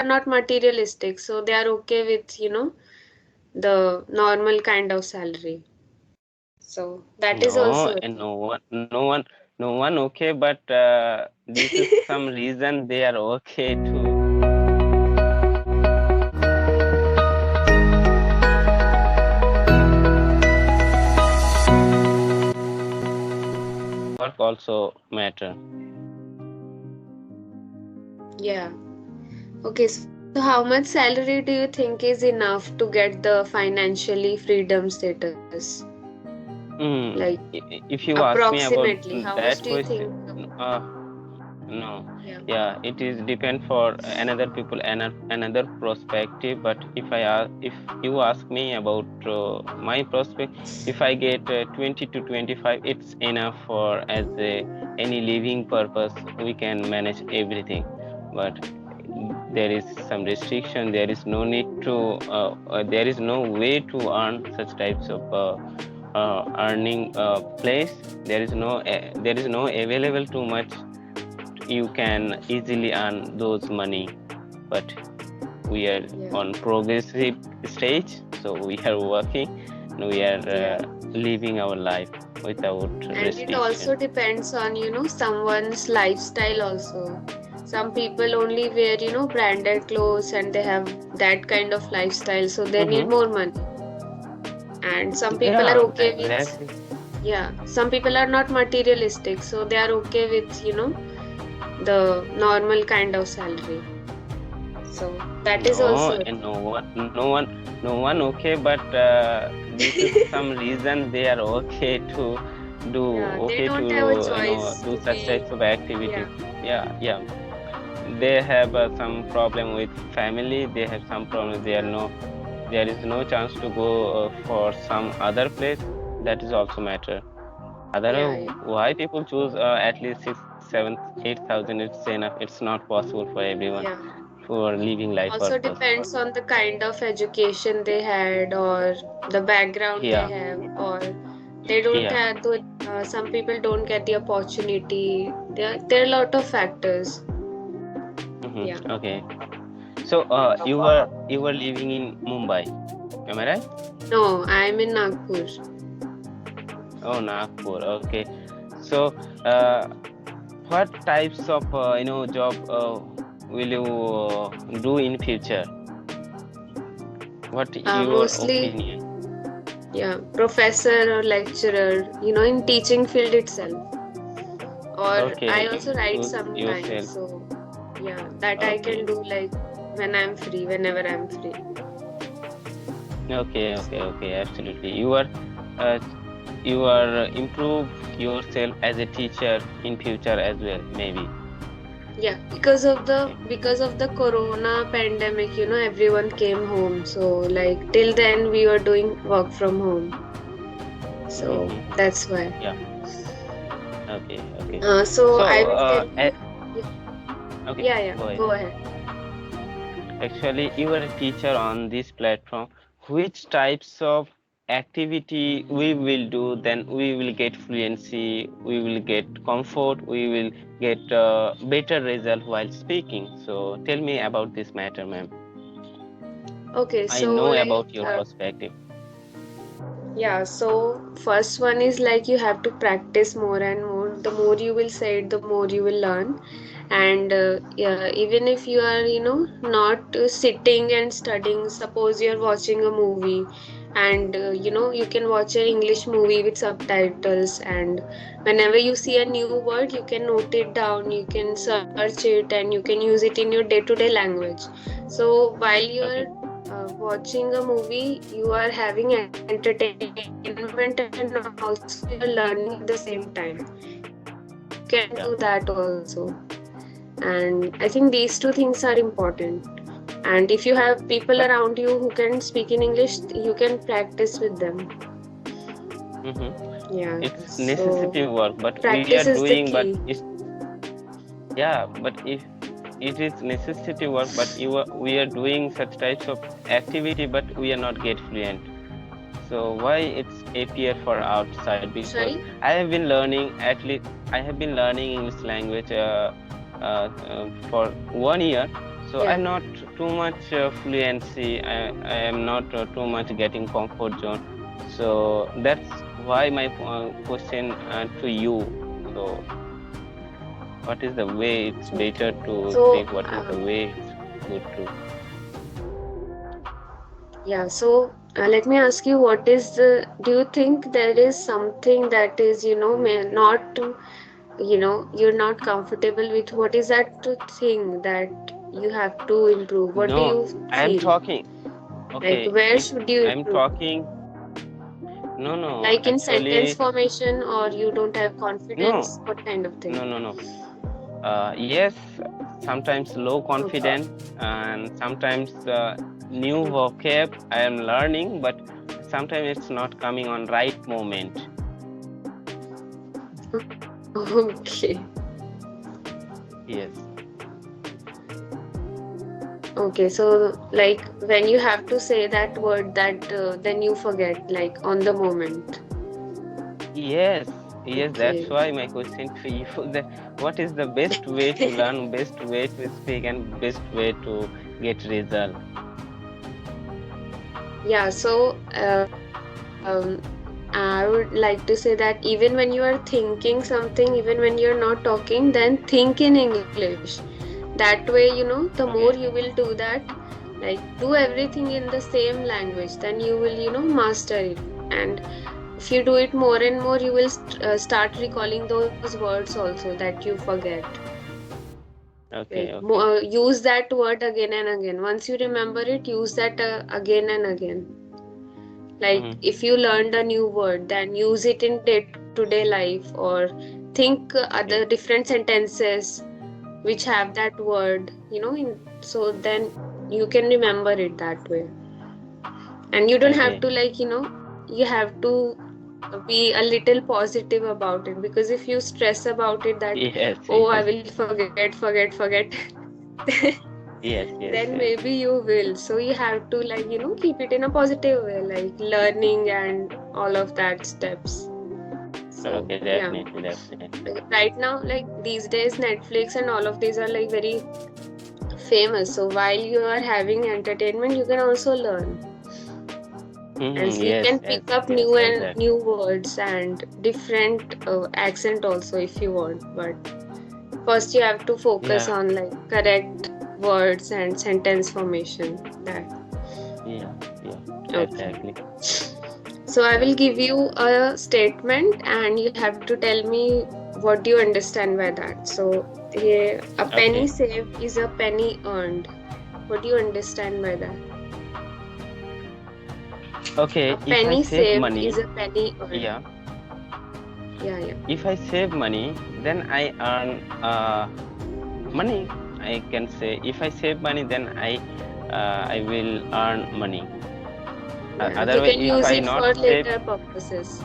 not materialistic, so they are okay with, the normal kind of salary. So that is No, also a and thing. no one okay, but this is some reason they are okay to work also matter. Yeah. Okay, so how much salary do you think is enough to get the financially freedom status? Hmm. Like If you ask me about approximately, how much do that you think? question, no, Yeah. yeah, it is depend for another people and another perspective. But if you ask me about my prospect, if I get 20 to 25, it's enough for as any living purpose. We can manage everything, but there is some restriction. There is no need to. There is no way to earn such types of earning place. There is no available too much. You can easily earn those money, but we are Yeah. on progressive stage, so we are working and we are Yeah. living our life without And it also restriction. depends on, someone's lifestyle also. Some people only wear, branded clothes and they have that kind of lifestyle, so they need Mm-hmm. more money. And some people are Yeah, okay with, exactly. yeah, some people are not materialistic, so they are okay with, the normal kind of salary. So that is No, also a and thing. no one okay, but this is some reason they are okay to do, Yeah, they okay to don't have a choice do to such be, types of activity. yeah, Yeah, yeah. They have some problem with family. They have some problem. yeah, There is no chance to go for some other place. That is also matter. yeah, Otherwise, yeah, why people choose at least 6, 7, 8,000? It's enough. It's not possible for everyone yeah. for living life Also purpose. depends on the kind of education they had or the background they Yeah, have, or they don't yeah. have the, some people don't get the opportunity. There are a lot of factors. Yeah. Okay. So, you were living in Mumbai. Am I right? No, I'm in Nagpur. Oh, Nagpur. Okay. So, uh, what types of job will you do in future? What your Mostly, opinion? yeah, professor or lecturer, in teaching field itself. Or I Okay, also write choose sometimes, yourself. so yeah, that I can Okay, do like when I'm free, whenever I'm free. okay. Absolutely. Uh, improve yourself as a teacher in future as well, maybe. Yeah, because of the Okay. corona pandemic, everyone came home. So like till then we were doing work from home. So Mm-hmm. that's why. Yeah. Okay. So I So, will tell you. Yeah, okay, yeah, yeah. go ahead. Go ahead. Actually, you are a teacher on this platform. Which types of activity we will do, then we will get fluency, we will get comfort, we will get better result while speaking. So tell me about this matter, ma'am. Okay, I so know like about your perspective. yeah, so first one is like you have to practice more and more. The more you will say it, the more you will learn. And yeah, even if you are, not sitting and studying, suppose you're watching a movie and you can watch an English movie with subtitles, and whenever you see a new word, you can note it down, you can search it, and you can use it in your day-to-day language. So while you're Okay. watching a movie, you are having entertainment and also you're learning at the same time. You can do that also. And I think these two things are important. And if you have people around you who can speak in English, you can But practice with them. Yeah, it's so necessity work, but practice we is are the doing, key. but it's, yeah, but if it is necessity work, but we are doing such types of activity, but we are not get fluent. So why it's appear for outside? Because Sorry? I have been learning English language for 1 year. So Yeah. I'm not too much fluency. I am not too much getting comfort zone. So that's why my question to you. So what is the way it's better to So, speak? What is the way it's good to? yeah, so let me ask you, what is the, do you think there is something that is, may not, you're not comfortable with? What is that thing that you have to improve? What do No, you I am feel? talking. Like, Okay, where if should you I'm improve? talking, no, Like in sentence actually, formation, or you don't have no, confidence? What kind of thing? no. Yes, sometimes low Okay. confidence and sometimes new vocab I am learning, but sometimes it's not coming on right moment. Okay. Yes, Okay, so like when you have to say that word, that then you forget, like on the moment. yes, yes. That's Okay. why my question to you: what is the best way to learn, best way to speak, and best way to get result? Yeah, so I would like to say that even when you are thinking something, even when you're not talking, then think in English. That way, the more Okay, you will do that, like do everything in the same language, then you will, master it. And if you do it more and more, you will start recalling those words also that you forget. Like okay, okay. use that word again and again. Once you remember it, use that again and again. Like Mm-hmm. if you learned a new word, then use it in day-to-day life, or think other Okay, different sentences which have that word, so then you can remember it that way. And you don't have okay. to, like, you have to be a little positive about it, because if you stress about it that, Yes, oh, I yes, will forget, yes, yes, then yes. maybe you will. So you have to, like, keep it in a positive way, like learning and all of that steps. So Okay, yeah, definitely, definitely. right now, like these days, Netflix and all of these are like very famous. So while you are having entertainment, you can also learn, and Mm-hmm. so you Yes, can yes, pick up yes, new and exactly. new words and different accent also if you want. But first, you have to focus Yeah, on like correct words and sentence formation. That yeah, yeah, okay. exactly. So I will give you a statement and you have to tell me what do you understand by that. So here, a penny Okay, saved is a penny earned. What do you understand by that? A okay. If I penny save saved money, is a penny earned. yeah, Yeah, yeah. if I save money, then I earn money. I can say if I save money, then I will earn money. Yeah, you Otherwise, can if use I it not for save, later purposes.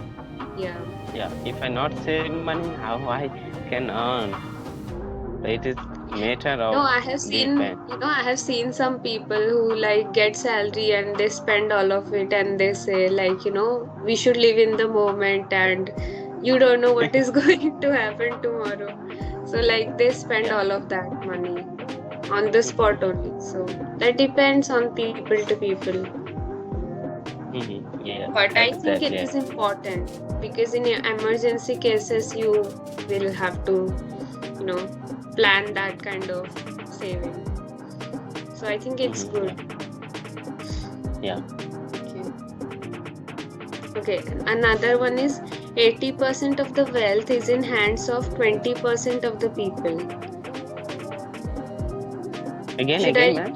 Yeah. yeah, if I not save money, how I can earn? So it is matter No, of I have seen, depend. I have seen some people who like get salary and they spend all of it and they say like, we should live in the moment and you don't know what is going to happen tomorrow. So like they spend Yeah. all of that money on the spot only. So that depends on people to people. Yeah, But I think it exactly. is important because in emergency cases you will have to, you know, plan that kind of saving. So I think it's Yeah, good. yeah. Okay. Okay. Another one is 80% of the wealth is in hands of 20% of the people. Should Again, I man.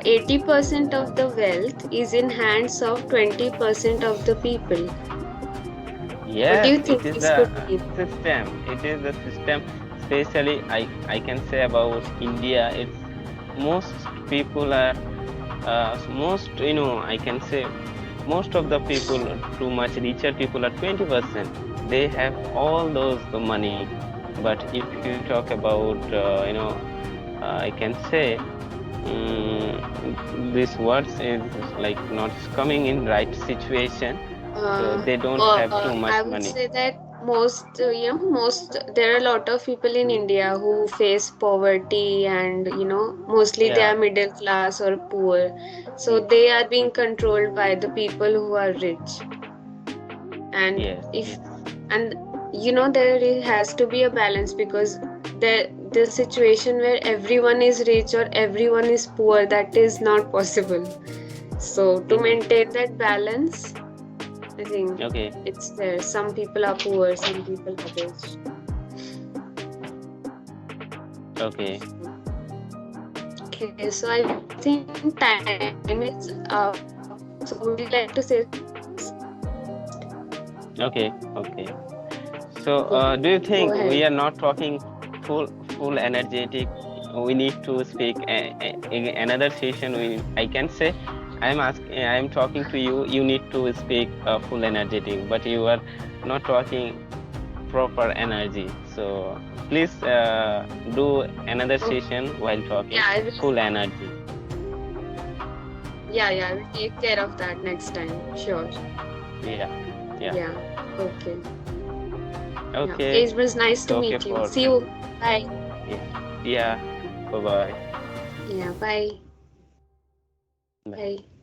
80% of the wealth is in hands of 20% of the people. What do Yes, you it think is this the could mean? system. It is the system. Especially, I can say about India. It's most people are most I can say most of the people too much richer people are 20%. They have all those the money, but if you talk about I can say these words is like not coming in right situation, so Uh, they don't have too I much would money. say that most there are a lot of people in India who face poverty, and mostly they Yeah. are middle class or poor, so Yes. they are being controlled by the people who are rich. And Yes. if Yes. and has to be a balance, because the situation where everyone is rich or everyone is poor, that is not possible. So to Mm-hmm. maintain that balance, I think Okay. it's there. Some people are poor, some people are rich. Okay. Okay, so I think time is up. So would you like to say something last? Okay. Okay. So, Yeah, do you go think we ahead. are not talking full energetic? We need to speak in another session. I can say, I'm talking to you. You need to speak full energetic, but you are not talking proper energy. So please do another Okay. session while Yeah, talking I will. full energy. Yeah, I will take care of that next time. Sure. Yeah. Yeah. Yeah. Okay. Yeah. Okay, Okay. it was nice It's to okay meet you. for See you. Bye. yeah. Yeah. Bye bye. Yeah, bye. Bye. Bye.